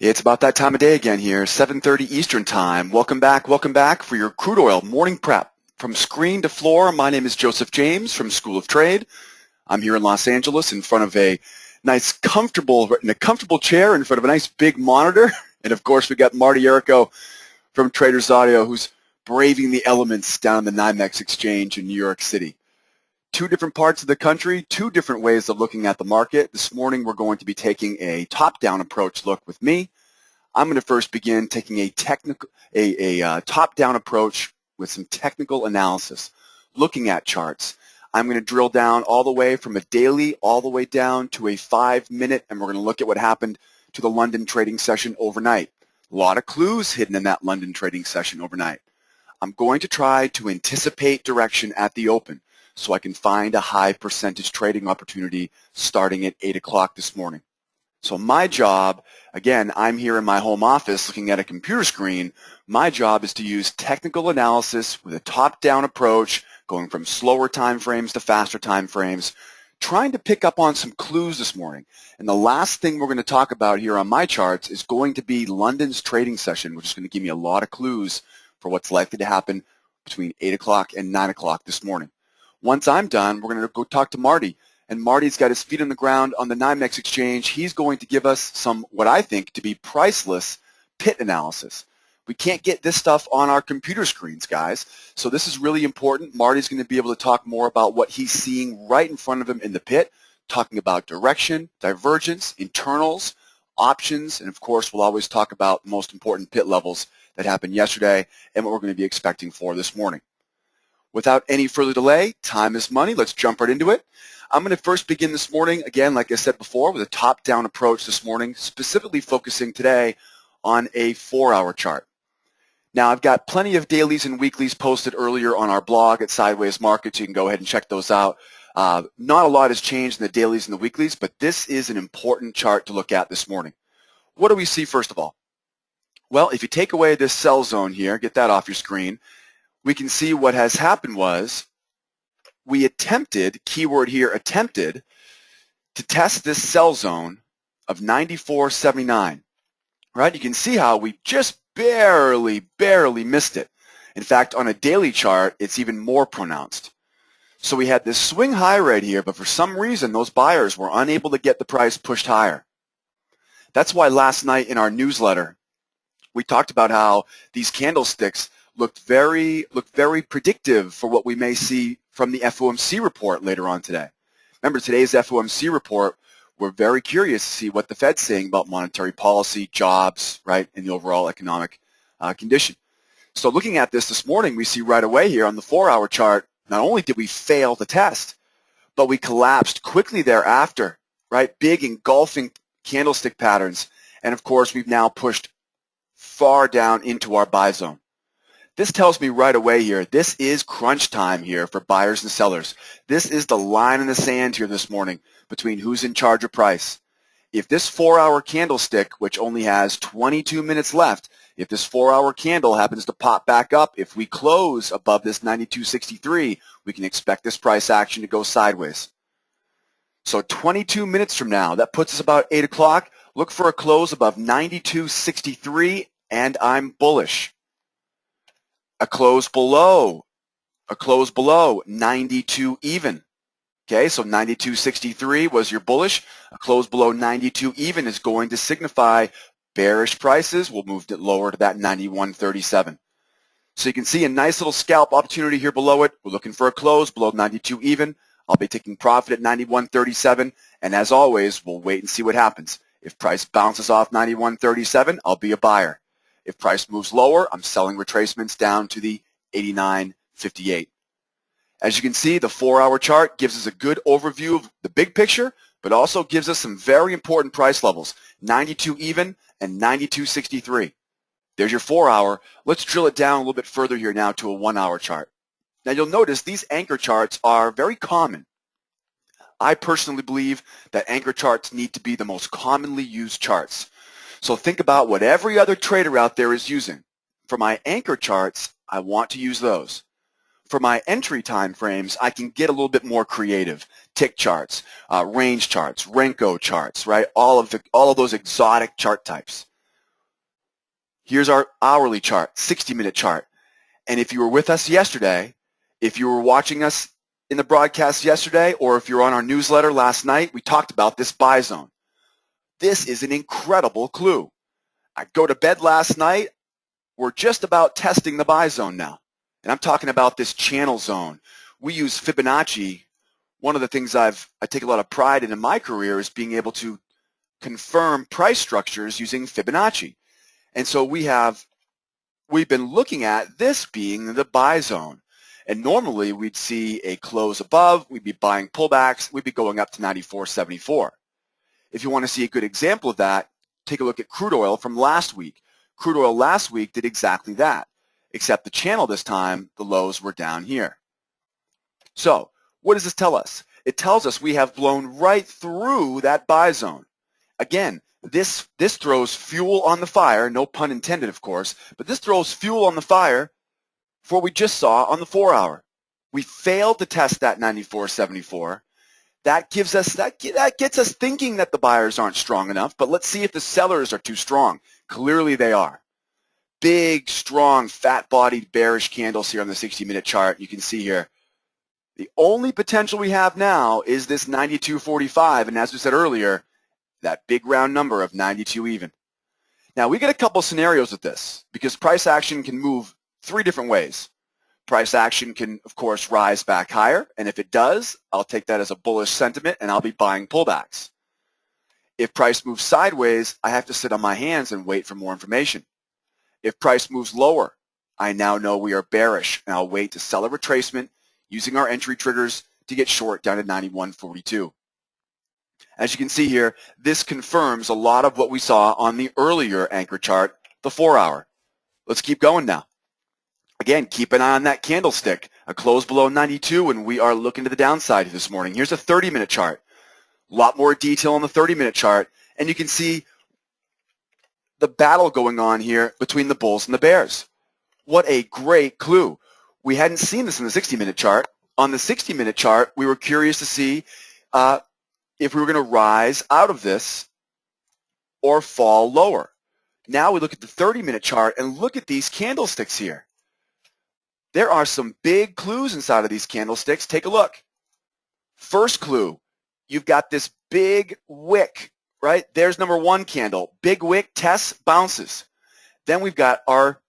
It's about that time of day again here, 7:30 Eastern Time. Welcome back for your crude oil morning prep. From screen to floor, my name is Joseph James from School of Trade. I'm here in Los Angeles in front of in a comfortable chair in front of a nice big monitor. And of course, we got Marty Errico from Traders Audio, who's braving the elements down in the NYMEX exchange in New York City. Two different parts of the country, two different ways of looking at the market. This morning, we're going to be taking a top-down approach look with me. I'm going to first begin taking a top-down approach with some technical analysis, looking at charts. I'm going to drill down all the way from a daily all the way down to a 5-minute, and we're going to look at what happened to the London trading session overnight. A lot of clues hidden in that London trading session overnight. I'm going to try to anticipate direction at the open so I can find a high percentage trading opportunity starting at 8 o'clock this morning. So my job, again, I'm here in my home office looking at a computer screen. My job is to use technical analysis with a top-down approach, going from slower time frames to faster time frames, trying to pick up on some clues this morning. And the last thing we're going to talk about here on my charts is going to be London's trading session, which is going to give me a lot of clues for what's likely to happen between 8 o'clock and 9 o'clock this morning. Once I'm done, we're going to go talk to Marty. And Marty's got his feet on the ground on the NYMEX exchange. He's going to give us some, what I think to be priceless pit analysis. We can't get this stuff on our computer screens, guys. So this is really important. Marty's going to be able to talk more about what he's seeing right in front of him in the pit, talking about direction, divergence, internals, options, and of course, we'll always talk about the most important pit levels that happened yesterday and what we're going to be expecting for this morning. Without any further delay, time is money. Let's jump right into it. I'm going to first begin this morning, again, like I said before, with a top-down approach this morning, specifically focusing today on a 4-hour chart. Now, I've got plenty of dailies and weeklies posted earlier on our blog at Sideways Markets. You can go ahead and check those out. Not a lot has changed in the dailies and the weeklies, but this is an important chart to look at this morning. What do we see first of all? Well, if you take away this sell zone here, get that off your screen, we can see what has happened was we attempted, keyword here, attempted to test this sell zone of 94.79, right? You can see how we just barely missed it. In fact, on a daily chart, it's even more pronounced. So we had this swing high right here, but for some reason, those buyers were unable to get the price pushed higher. That's why last night in our newsletter, we talked about how these candlesticks looked very predictive for what we may see from the FOMC report later on today. Remember, today's FOMC report, we're very curious to see what the Fed's saying about monetary policy, jobs, right, and the overall economic condition. So looking at this morning, we see right away here on the 4-hour chart, not only did we fail the test, but we collapsed quickly thereafter, right? Big engulfing candlestick patterns. And of course, we've now pushed far down into our buy zone. This tells me right away here, this is crunch time here for buyers and sellers. This is the line in the sand here this morning between who's in charge of price. If this 4-hour candlestick, which only has 22 minutes left, if this 4-hour candle happens to pop back up, if we close above this 92.63, we can expect this price action to go sideways. So 22 minutes from now, that puts us about 8 o'clock. Look for a close above 92.63, and I'm bullish. A close below 92 even. Okay, so 92.63 was your bullish. A close below 92 even is going to signify bearish prices. We'll move it lower to that 91.37. So you can see a nice little scalp opportunity here below it. We're looking for a close below 92 even. I'll be taking profit at 91.37, and as always, we'll wait and see what happens. If price bounces off 91.37, I'll be a buyer. If price moves lower, I'm selling retracements down to the 89.58. As you can see, the 4-hour chart gives us a good overview of the big picture, but also gives us some very important price levels, 92 even and 92.63. There's your 4-hour. Let's drill it down a little bit further here now to a 1-hour chart. Now you'll notice these anchor charts are very common. I personally believe that anchor charts need to be the most commonly used charts. So think about what every other trader out there is using. For my anchor charts, I want to use those. For my entry time frames, I can get a little bit more creative. Tick charts, range charts, Renko charts, right? All of those exotic chart types. Here's our hourly chart, 60-minute chart. And if you were with us yesterday, if you were watching us in the broadcast yesterday, or if you're on our newsletter last night, we talked about this buy zone. This is an incredible clue. I go to bed last night, we're just about testing the buy zone now. And I'm talking about this channel zone. We use Fibonacci. One of the things I take a lot of pride in my career is being able to confirm price structures using Fibonacci. And so we've been looking at this being the buy zone. And normally we'd see a close above, we'd be buying pullbacks, we'd be going up to 94.74. If you want to see a good example of that, take a look at crude oil from last week. Crude oil last week did exactly that, except the channel this time, the lows were down here. So what does this tell us? It tells us we have blown right through that buy zone. Again, this throws fuel on the fire, no pun intended, of course, but this throws fuel on the fire for what we just saw on the 4-hour. We failed to test that 94.74. That gets us thinking that the buyers aren't strong enough, but let's see if the sellers are too strong. Clearly they are. Big, strong, fat-bodied bearish candles here on the 60-minute chart. You can see here. The only potential we have now is this 92.45, and as we said earlier, that big round number of 92 even. Now, we get a couple scenarios with this because price action can move 3 different ways. Price action can, of course, rise back higher, and if it does, I'll take that as a bullish sentiment, and I'll be buying pullbacks. If price moves sideways, I have to sit on my hands and wait for more information. If price moves lower, I now know we are bearish, and I'll wait to sell a retracement using our entry triggers to get short down to 91.42. As you can see here, this confirms a lot of what we saw on the earlier anchor chart, the 4-hour. Let's keep going now. Again, keep an eye on that candlestick. A close below 92, and we are looking to the downside this morning. Here's a 30-minute chart. A lot more detail on the 30-minute chart, and you can see the battle going on here between the bulls and the bears. What a great clue. We hadn't seen this in the 60-minute chart. On the 60-minute chart, we were curious to see if we were going to rise out of this or fall lower. Now we look at the 30-minute chart and look at these candlesticks here. There are some big clues inside of these candlesticks. Take a look. First clue, you've got this big wick, right? There's number 1 candle. Big wick, tests, bounces. Then we've got our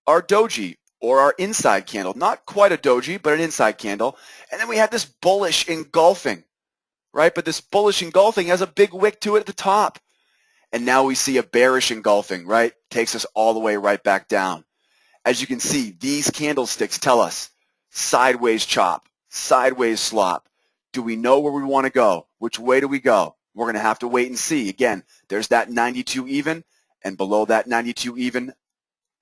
doji, or our inside candle. Not quite a doji, but an inside candle. And then we have this bullish engulfing, right? But this bullish engulfing has a big wick to it at the top. And now we see a bearish engulfing, right? Takes us all the way right back down. As you can see, these candlesticks tell us sideways chop, sideways slop. Do we know where we want to go? Which way do we go? We're going to have to wait and see. Again, there's that 92 even, and below that 92 even,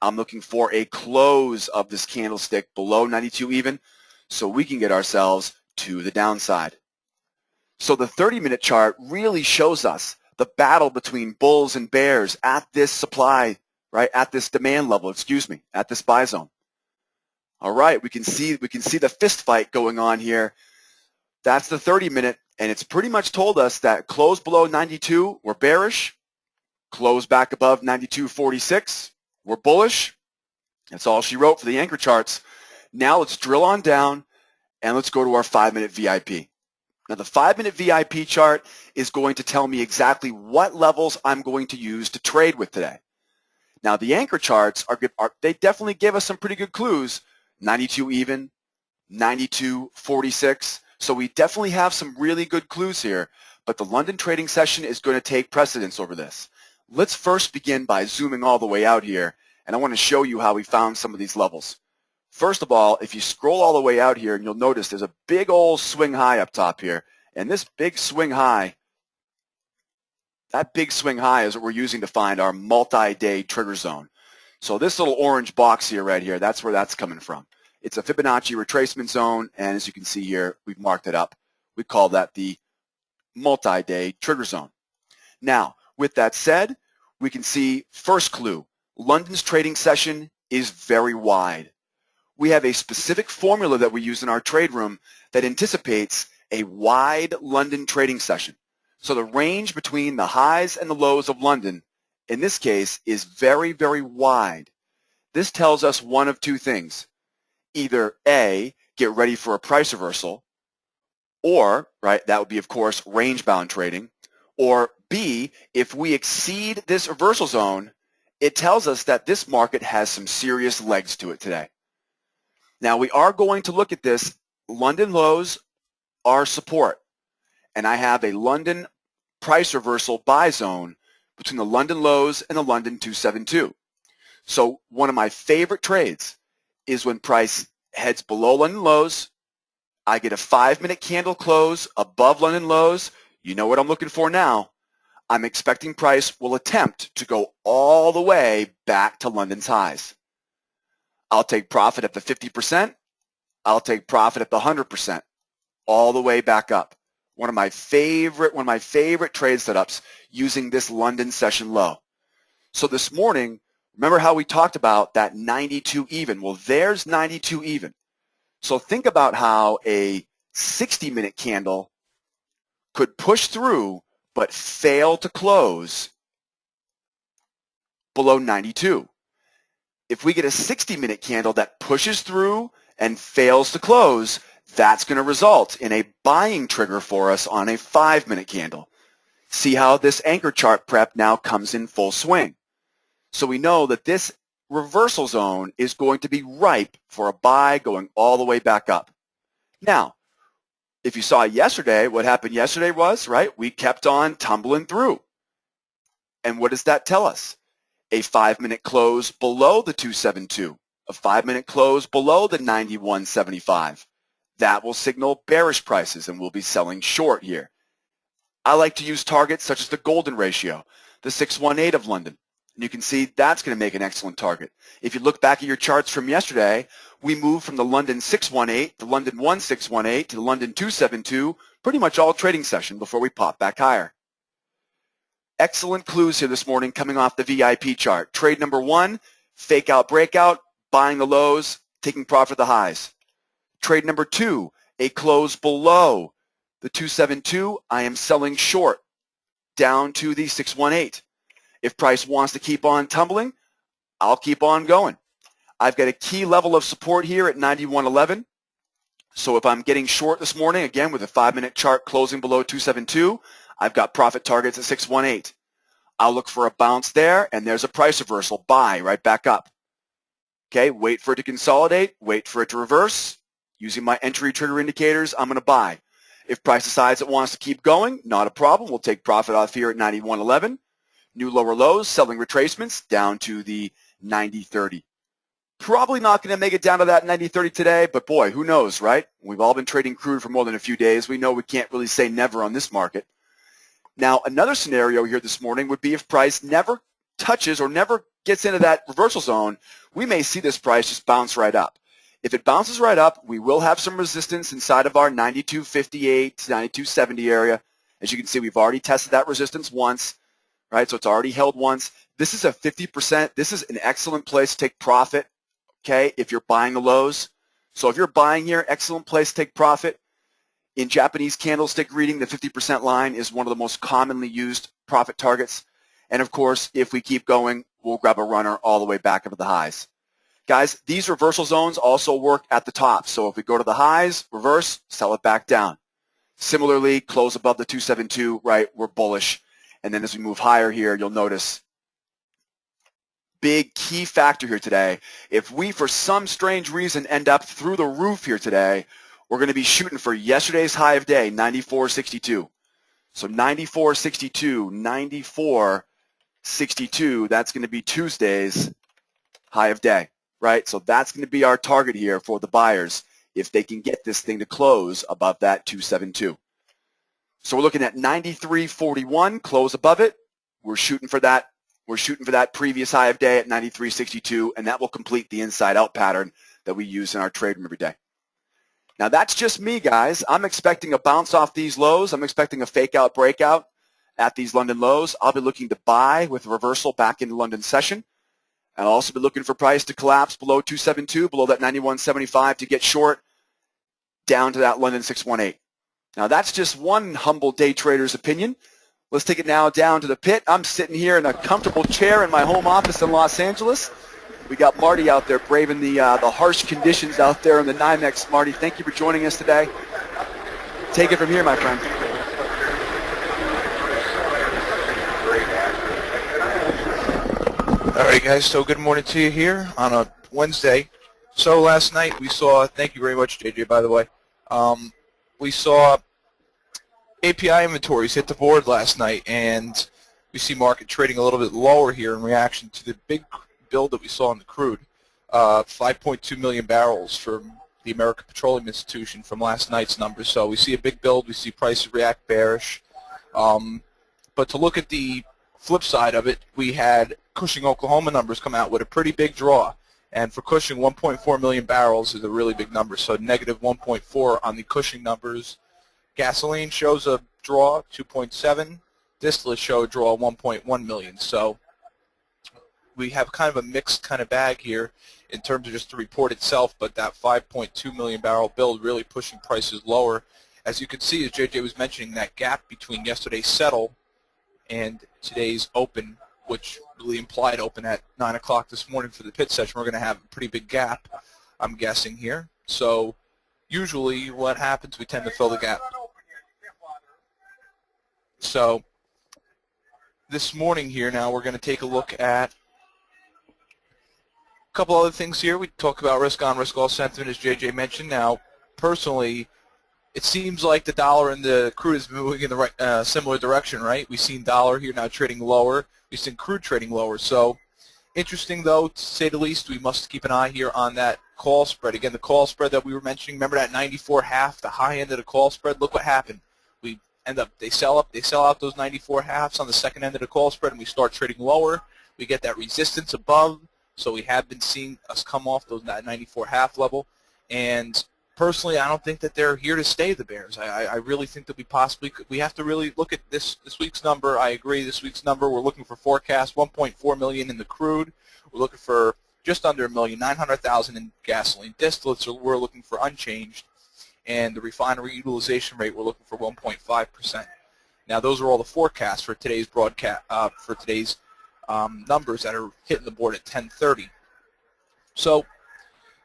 I'm looking for a close of this candlestick below 92 even so we can get ourselves to the downside. So the 30-minute chart really shows us the battle between bulls and bears at this supply, right, at this demand level, at this buy zone. All right, we can see the fist fight going on here. That's the 30-minute, and it's pretty much told us that close below 92, we're bearish. Close back above 92.46, we're bullish. That's all she wrote for the anchor charts. Now let's drill on down, and let's go to our 5-minute VIP. Now the 5-minute VIP chart is going to tell me exactly what levels I'm going to use to trade with today. Now the anchor charts they definitely give us some pretty good clues. 92 even, 92.46. So we definitely have some really good clues here, but the London trading session is going to take precedence over this. Let's first begin by zooming all the way out here, and I want to show you how we found some of these levels. First of all, if you scroll all the way out here, and you'll notice there's a big old swing high up top here, and this big swing high, that big swing high is what we're using to find our multi-day trigger zone. So this little orange box here, right here, that's where that's coming from. It's a Fibonacci retracement zone, and as you can see here, we've marked it up. We call that the multi-day trigger zone. Now, with that said, we can see first clue, London's trading session is very wide. We have a specific formula that we use in our trade room that anticipates a wide London trading session. So the range between the highs and the lows of London in this case, is very, very wide. This tells us one of two things. Either A, get ready for a price reversal, or, right, that would be, of course, range-bound trading, or B, if we exceed this reversal zone, it tells us that this market has some serious legs to it today. Now, we are going to look at this. London lows are support, and I have a London price reversal buy zone between the London lows and the London 272. So one of my favorite trades is when price heads below London lows. I get a 5-minute candle close above London lows. You know what I'm looking for now. I'm expecting price will attempt to go all the way back to London's highs. I'll take profit at the 50%. I'll take profit at the 100%, all the way back up. One of my favorite trade setups using this London session low. So this morning, remember how we talked about that 92 even? Well, there's 92 even. So think about how a 60-minute candle could push through but fail to close below 92. If we get a 60-minute candle that pushes through and fails to close, that's going to result in a buying trigger for us on a 5-minute candle. See how this anchor chart prep now comes in full swing. So we know that this reversal zone is going to be ripe for a buy going all the way back up. Now, if you saw yesterday, what happened yesterday was, right, we kept on tumbling through. And what does that tell us? A 5-minute close below the 272, a 5-minute close below the 91.75. That will signal bearish prices, and we'll be selling short here. I like to use targets such as the golden ratio, the 618 of London. And you can see that's going to make an excellent target. If you look back at your charts from yesterday, we moved from the London 618, the London 1618, to the London 272, pretty much all trading session before we pop back higher. Excellent clues here this morning coming off the VIP chart. Trade number 1, fake out breakout, buying the lows, taking profit at the highs. Trade number 2, a close below the 272, I am selling short down to the 618. If price wants to keep on tumbling, I'll keep on going. I've got a key level of support here at 91.11. So if I'm getting short this morning, again with a 5-minute chart closing below 272, I've got profit targets at 618. I'll look for a bounce there, and there's a price reversal. Buy right back up. Okay, wait for it to consolidate, wait for it to reverse. Using my entry trigger indicators, I'm going to buy. If price decides it wants to keep going, not a problem. We'll take profit off here at 91.11. New lower lows, selling retracements down to the 90.30. Probably not going to make it down to that 90.30 today, but boy, who knows, right? We've all been trading crude for more than a few days. We know we can't really say never on this market. Now, another scenario here this morning would be if price never touches or never gets into that reversal zone, we may see this price just bounce right up. If it bounces right up, we will have some resistance inside of our 92.58 to 92.70 area. As you can see, we've already tested that resistance once, right? So it's already held once. This is a 50%. This is an excellent place to take profit, okay, if you're buying the lows. So if you're buying here, excellent place to take profit. In Japanese candlestick reading, the 50% line is one of the most commonly used profit targets. And of course, if we keep going, we'll grab a runner all the way back up to the highs. Guys, these reversal zones also work at the top. So if we go to the highs, reverse, sell it back down. Similarly, close above the 272, right, we're bullish. And then as we move higher here, you'll notice big key factor here today. If we, for some strange reason, end up through the roof here today, we're going to be shooting for yesterday's high of day, 94.62. So 94.62, 94.62, that's going to be Tuesday's high of day, right? So that's going to be our target here for the buyers if they can get this thing to close above that 272. So we're looking at 93.41, close above it. We're shooting for that. We're shooting for that previous high of day at 93.62, and that will complete the inside out pattern that we use in our trade room every day. Now that's just me, guys. I'm expecting a bounce off these lows. I'm expecting a fake out breakout at these London lows. I'll be looking to buy with a reversal back into London session. And I'll also be looking for price to collapse below 272, below that 91.75 to get short down to that London 618. Now that's just one humble day trader's opinion. Let's take it now down to the pit. I'm sitting here in a comfortable chair in my home office in Los Angeles. We got Marty out there braving the harsh conditions out there in the NYMEX. Marty, thank you for joining us today. Take it from here, my friend. All right, guys, so good morning to you here on a Wednesday. So last night we saw, thank you very much, JJ, by the way, we saw API inventories hit the board last night, and we see market trading a little bit lower here in reaction to the big build that we saw in the crude. 5.2 million barrels from the American Petroleum Institution from last night's numbers. So we see a big build, we see prices react bearish. But to look at the flip side of it, we had Cushing, Oklahoma numbers come out with a pretty big draw. And for Cushing, 1.4 million barrels is a really big number, so negative 1.4 on the Cushing numbers. Gasoline shows a draw, 2.7. Distillate show a draw, 1.1 million. So we have kind of a mixed kind of bag here in terms of just the report itself, but that 5.2 million barrel build really pushing prices lower. As you can see, as JJ was mentioning, that gap between yesterday's settle and today's open, which really implied open at 9 o'clock this morning for the pit session, we're going to have a pretty big gap, I'm guessing here. So usually what happens, we tend to fill the gap. So this morning here now we're going to take a look at a couple other things here. We talk about risk on, risk off sentiment, as JJ mentioned. Now, personally, it seems like the dollar and the crude is moving in the right, similar direction, right? We've seen dollar here now trading lower. We've seen crude trading lower. So interesting, though, to say the least. We must keep an eye here on that call spread. Again, the call spread that we were mentioning, remember that 94.5, the high end of the call spread? Look what happened. We end up, they sell out those 94.5s on the second end of the call spread, and we start trading lower. We get that resistance above. So we have been seeing us come off that 94.5 level. And personally, I don't think that they're here to stay, the bears. I really think that we possibly could. We have to really look at this week's number. I agree, this week's number. We're looking for forecast 1.4 million in the crude. We're looking for just under 1 million, 900,000 in gasoline. Distillates we're looking for unchanged. And the refinery utilization rate, we're looking for 1.5%. Now, those are all the forecasts for today's broadcast, for today's numbers that are hitting the board at 10:30. So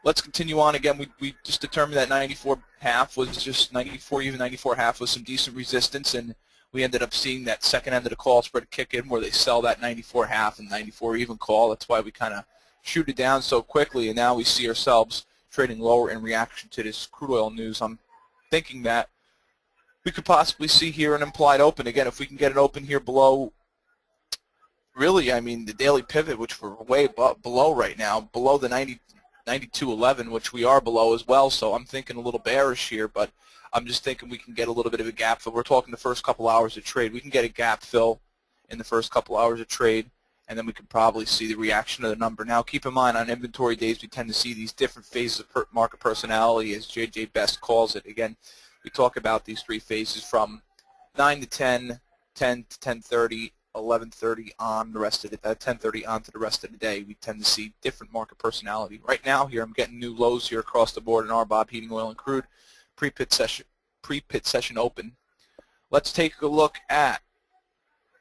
let's continue on. Again, we just determined that 94.5 was just 94, even 94.5 was some decent resistance, and we ended up seeing that second end of the call spread kick in where they sell that 94.5 and 94 even call. That's why we kind of shoot it down so quickly, and now we see ourselves trading lower in reaction to this crude oil news. I'm thinking that we could possibly see here an implied open. Again, if we can get an open here below, really, I mean, the daily pivot, which we're way below right now, below the 92.11, which we are below as well. So I'm thinking a little bearish here, but I'm just thinking we can get a little bit of a gap fill. We're talking the first couple hours of trade. We can get a gap fill in the first couple hours of trade, and then we can probably see the reaction of the number. Now, keep in mind, on inventory days, we tend to see these different phases of market personality, as JJ Best calls it. Again, we talk about these three phases from 9 to 10, 10 to 10:30, 11:30 on the rest of the 10:30 on to the rest of the day. We tend to see different market personality. Right now, here I'm getting new lows here across the board in RBOB, heating oil and crude, pre-pit session open. Let's take a look at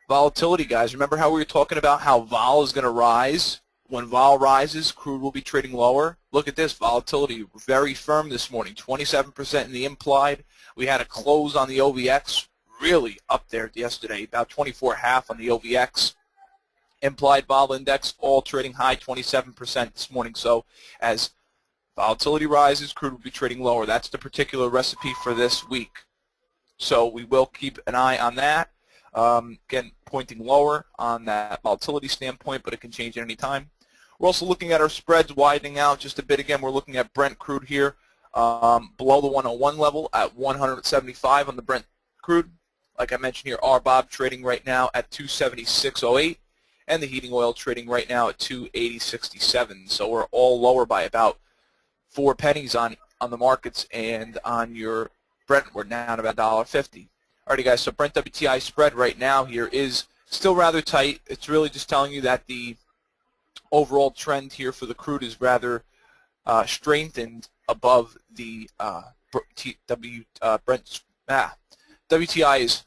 volatility, guys. Remember how we were talking about how vol is going to rise? When vol rises, crude will be trading lower. Look at this, volatility very firm this morning, 27% in the implied. We had a close on the OVX really up there yesterday, about 24.5 on the OVX. Implied vol index all trading high, 27% this morning. So as volatility rises, crude will be trading lower. That's the particular recipe for this week. So we will keep an eye on that. Again, pointing lower on that volatility standpoint, but it can change at any time. We're also looking at our spreads widening out just a bit. Again, we're looking at Brent crude here below the 101 level at 175 on the Brent crude. Like I mentioned here, RBOB trading right now at 276.08, and the heating oil trading right now at 280.67. So we're all lower by about 4 pennies on the markets, and on your Brent, we're down about $1.50. Alrighty, guys, so Brent WTI spread right now here is still rather tight. It's really just telling you that the overall trend here for the crude is rather strengthened above the WTI is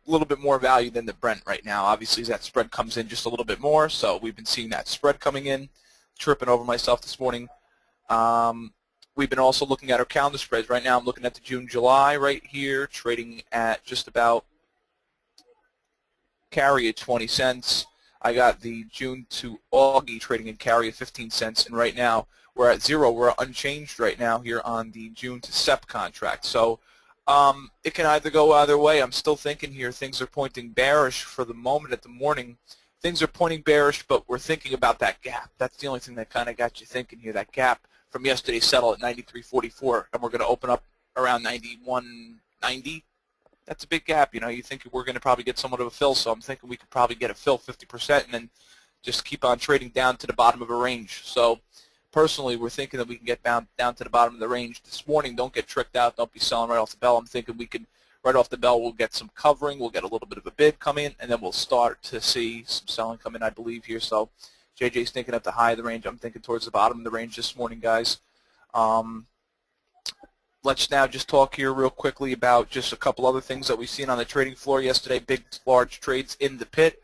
little bit more value than the Brent right now. Obviously, that spread comes in just a little bit more, so we've been seeing that spread coming in. Tripping over myself this morning. We've been also looking at our calendar spreads. Right now I'm looking at the June-July right here, trading at just about carry at 20 cents. I got the June to August trading in carry at 15 cents, and right now we're at zero. We're unchanged right now here on the June to SEP contract. So it can either go either way. I'm still thinking here things are pointing bearish for the moment at the morning. Things are pointing bearish, but we're thinking about that gap. That's the only thing that kind of got you thinking here, that gap from yesterday's settle at 93.44, and we're going to open up around 91.90. That's a big gap. You know, you think we're going to probably get somewhat of a fill, so I'm thinking we could probably get a fill 50% and then just keep on trading down to the bottom of a range. So personally, we're thinking that we can get down to the bottom of the range this morning. Don't get tricked out. Don't be selling right off the bell. I'm thinking we could, right off the bell, we'll get some covering. We'll get a little bit of a bid come in, and then we'll start to see some selling come in, I believe, here. So JJ's thinking at the high of the range. I'm thinking towards the bottom of the range this morning, guys. Let's now just talk here real quickly about just a couple other things that we've seen on the trading floor yesterday, big, large trades in the pit.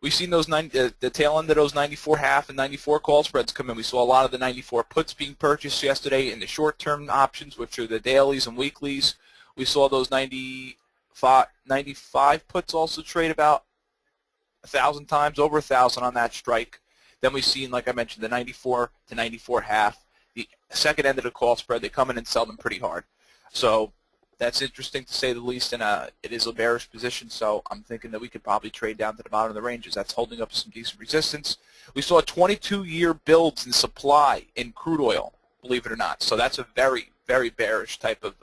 We've seen those the tail end of those 94 half and 94 call spreads come in. We saw a lot of the 94 puts being purchased yesterday in the short-term options, which are the dailies and weeklies. We saw those 95 puts also trade about 1,000 times, over 1,000 on that strike. Then we've seen, like I mentioned, the 94 to 94 half. The second end of the call spread, they come in and sell them pretty hard. So that's interesting to say the least, and it is a bearish position, so I'm thinking that we could probably trade down to the bottom of the ranges. That's holding up some decent resistance. We saw 22-year builds in supply in crude oil, believe it or not. So that's a very, very bearish type of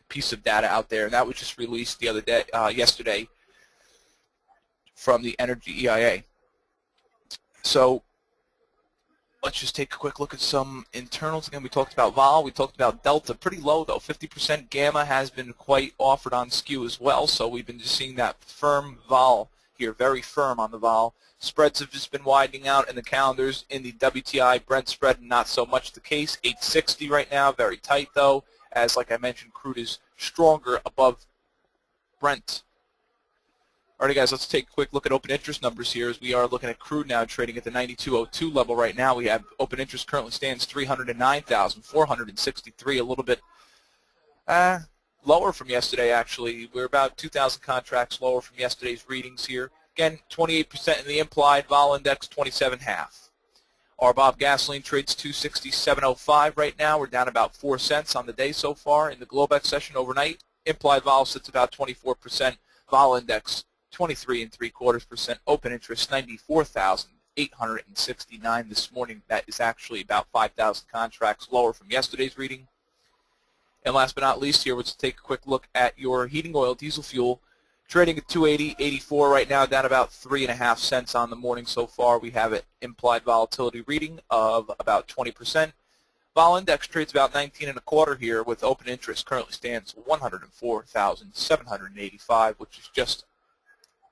piece of data out there, and that was just released the other day, yesterday, from the Energy EIA. So let's just take a quick look at some internals. Again, we talked about vol. We talked about delta. Pretty low, though. 50% gamma has been quite offered on skew as well. So we've been just seeing that firm vol here, very firm on the vol. Spreads have just been widening out in the calendars. In the WTI Brent spread, not so much the case. 860 right now, very tight, though, as, like I mentioned, crude is stronger above Brent. All right, guys, let's take a quick look at open interest numbers here as we are looking at crude now trading at the 92.02 level right now. We have open interest currently stands 309,463, a little bit lower from yesterday, actually. We're about 2,000 contracts lower from yesterday's readings here. Again, 28% in the implied, vol index 27.5. RBOB gasoline trades 267.05 right now. We're down about 4 cents on the day so far. In the Globex session overnight, implied vol sits about 24%, vol index 23.75%, open interest 94,869 this morning. That is actually about 5,000 contracts lower from yesterday's reading. And last but not least here, let's take a quick look at your heating oil, diesel fuel, trading at 280.84 right now, down about 3.5 cents on the morning so far. We have an implied volatility reading of about 20%. Vol index trades about 19.25 here, with open interest currently stands 104,785, which is just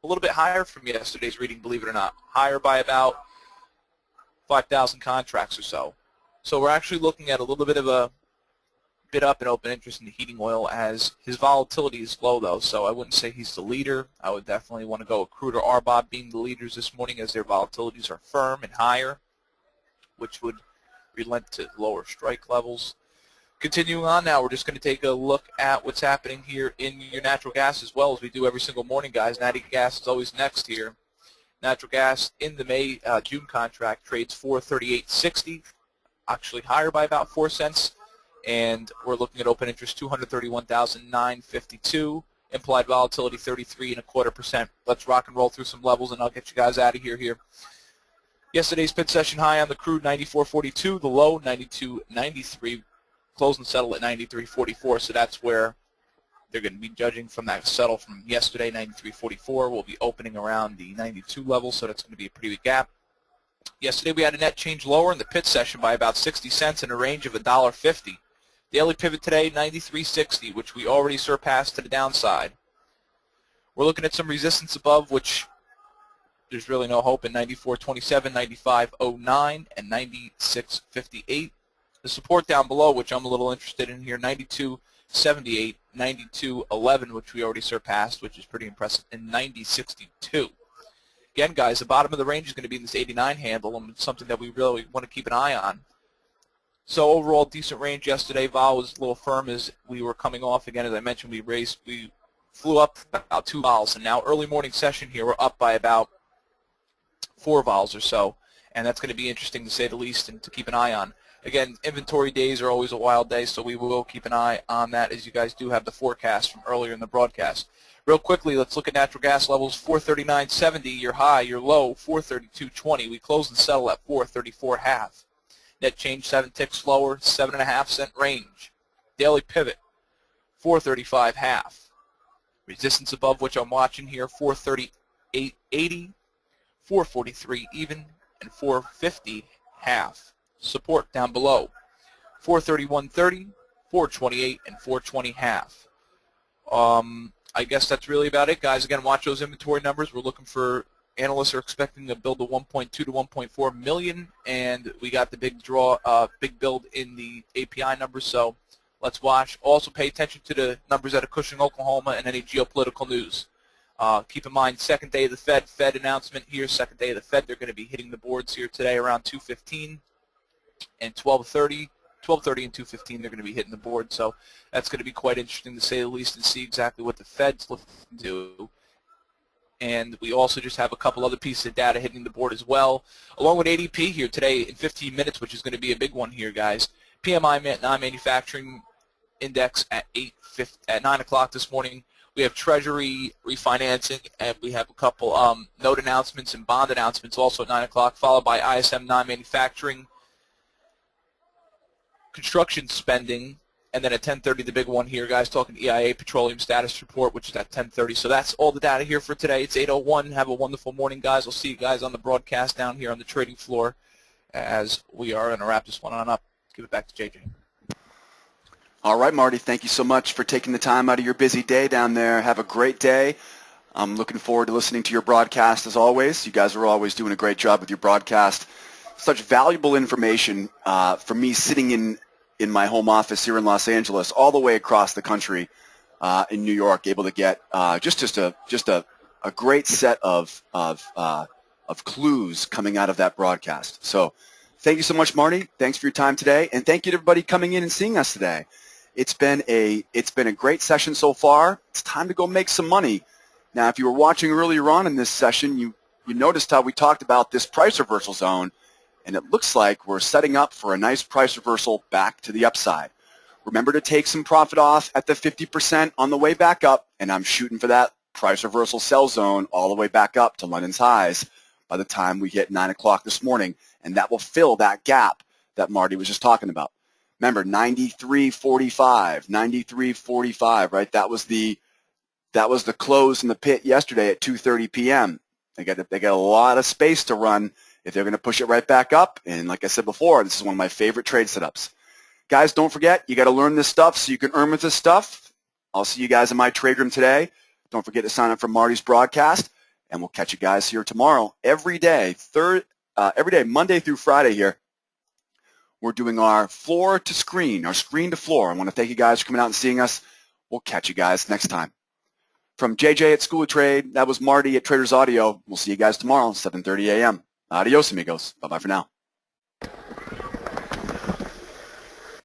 a little bit higher from yesterday's reading, believe it or not, higher by about 5,000 contracts or so. So we're actually looking at a little bit of a bid up in open interest in the heating oil, as his volatility is low, though, so I wouldn't say he's the leader. I would definitely want to go with Crude or RBOB being the leaders this morning, as their volatilities are firm and higher, which would relent to lower strike levels. Continuing on now, we're just going to take a look at what's happening here in your natural gas as well, as we do every single morning, guys. Natty gas is always next here. Natural gas in the June contract trades 438.60, actually higher by about 4 cents. And we're looking at open interest 231,952, implied volatility 33.25%. Let's rock and roll through some levels, and I'll get you guys out of here. Yesterday's pit session high on the crude 94.42, the low 92.93. Close and settle at 93.44, so that's where they're going to be judging from that settle from yesterday, 93.44. We'll be opening around the 92 level, so that's going to be a pretty big gap. Yesterday we had a net change lower in the pit session by about 60 cents in a range of $1.50. Daily pivot today, 93.60, which we already surpassed to the downside. We're looking at some resistance above, which there's really no hope in 94.27, 95.09, and 96.58. The support down below, which I'm a little interested in here, 92.65 78, 92, 11, which we already surpassed, which is pretty impressive, and 90, 62. Again, guys, the bottom of the range is going to be in this 89 handle, and it's something that we really want to keep an eye on. So overall, decent range yesterday. Vol was a little firm as we were coming off. Again, as I mentioned, we flew up about 2 vols, and now early morning session here, we're up by about 4 vols or so, and that's going to be interesting to say the least and to keep an eye on. Again, inventory days are always a wild day, so we will keep an eye on that as you guys do have the forecast from earlier in the broadcast. Real quickly, let's look at natural gas levels. 439.70, your high, your low, 432.20. We close and settle at 434.5. Net change 7 ticks lower, 7.5 cent range. Daily pivot, 435.5. Resistance above which I'm watching here, 438.80, 443 even, and 450 half. Support down below, 431.30, 428, and 420 half. I guess that's really about it, guys. Again, watch those inventory numbers. We're looking for, analysts are expecting to build a 1.2 to 1.4 million, and we got the big build in the API numbers, so let's watch. Also pay attention to the numbers out of Cushing, Oklahoma, and any geopolitical news. Keep in mind, second day of the Fed announcement here, second day of the Fed. They're going to be hitting the boards here today around 2:15 and 12:30. 12:30 and 2:15 they're going to be hitting the board, so that's going to be quite interesting to say the least and see exactly what the Fed's looking to do. And we also just have a couple other pieces of data hitting the board as well, along with ADP here today in 15 minutes, which is going to be a big one here, guys. PMI non-manufacturing index at 9 o'clock this morning. We have Treasury refinancing, and we have a couple note announcements and bond announcements also at 9 o'clock, followed by ISM non-manufacturing, construction spending, and then at 10:30 the big one here, guys, talking EIA petroleum status report, which is at 10:30. So that's all the data here for today. It's 8:01. Have a wonderful morning, guys. I'll see you guys on the broadcast down here on the trading floor as we are going to wrap this one on up. Give it back to JJ. All right, Marty, thank you so much for taking the time out of your busy day down there. Have a great day. I'm looking forward to listening to your broadcast as always. You guys are always doing a great job with your broadcast. Such valuable information for me sitting in my home office here in Los Angeles, all the way across the country in New York, able to get just a great set of clues coming out of that broadcast. So thank you so much, Marty. Thanks for your time today, and thank you to everybody coming in and seeing us today. It's been a great session so far. It's time to go make some money. Now, if you were watching earlier on in this session, you noticed how we talked about this price reversal zone. And it looks like we're setting up for a nice price reversal back to the upside. Remember to take some profit off at the 50% on the way back up, and I'm shooting for that price reversal sell zone all the way back up to London's highs by the time we hit 9 o'clock this morning, and that will fill that gap that Marty was just talking about. Remember, 93.45, 93.45, right? That was the close in the pit yesterday at 2:30 p.m. They got a lot of space to run if they're going to push it right back up. And like I said before, this is one of my favorite trade setups. Guys, don't forget, you got to learn this stuff so you can earn with this stuff. I'll see you guys in my trade room today. Don't forget to sign up for Marty's broadcast, and we'll catch you guys here tomorrow. Every day, Monday through Friday here, we're doing our floor to screen, our screen to floor. I want to thank you guys for coming out and seeing us. We'll catch you guys next time. From JJ at School of Trade, that was Marty at Traders Audio. We'll see you guys tomorrow, 7:30 a.m. Adios, amigos. Bye-bye for now.